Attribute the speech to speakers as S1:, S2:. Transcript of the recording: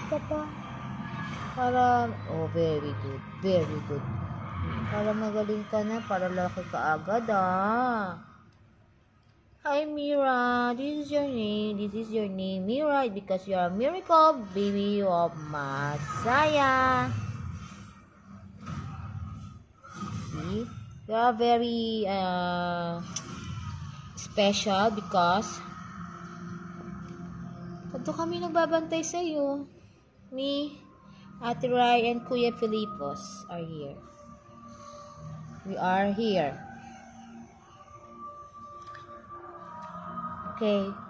S1: ka pa. Para, oh, very good. Very good. Para magaling ka na, para laki ka agad, ah. Hi, Mira. This is your name. This is your name, Mira, because you are a miracle baby of Messiah. See? You are very, special because ito kami nagbabantay sa iyo. Me, Ate Rai, and Kuya Filipos are here. We are here. Okay.